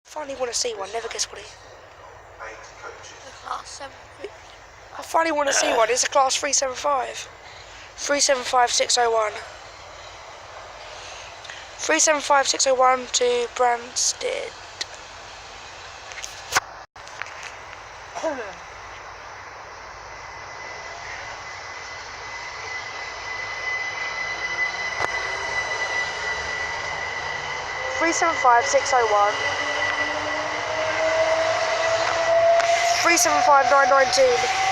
Finally want to see one, never guess what it is. Class 7. I finally want to see one, it's a class 375. 375601. 375601 to Branstead. Three 375919.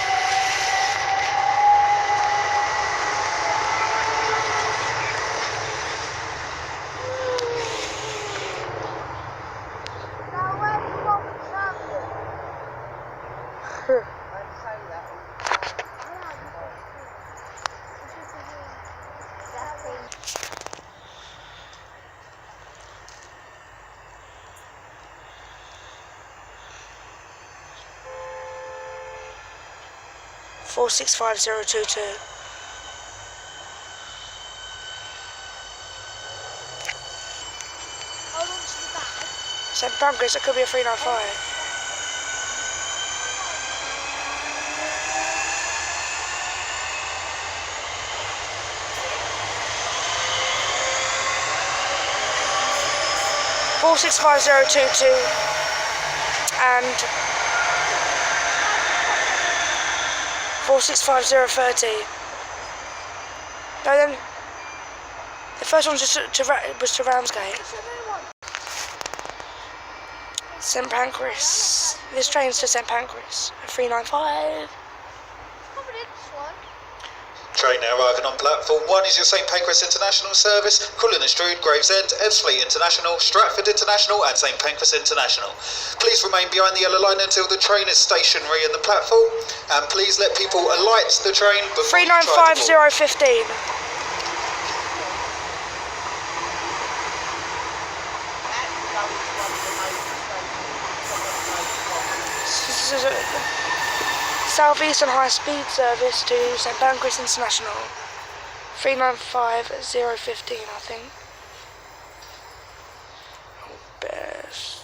Four 65022. How long's the bag? St Pancras, it could be a 395. Four 65022 and 465030. No, then the first one was to Ramsgate. St Pancras. This train's to St Pancras. 395. Train now arriving on platform 1 is your St Pancras International service, Cullen and Strood, Gravesend, Ebbsfleet International, Stratford International and St Pancras International. Please remain behind the yellow line until the train is stationary in the platform, and please let people alight the train before 395015. Southeastern High Speed Service to St Pancras International. 395015, I think. Best.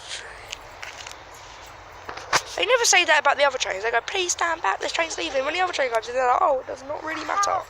They never say that about the other trains. They go, please stand back, this train's leaving. When the other train comes in, they're like, oh, it does not really matter.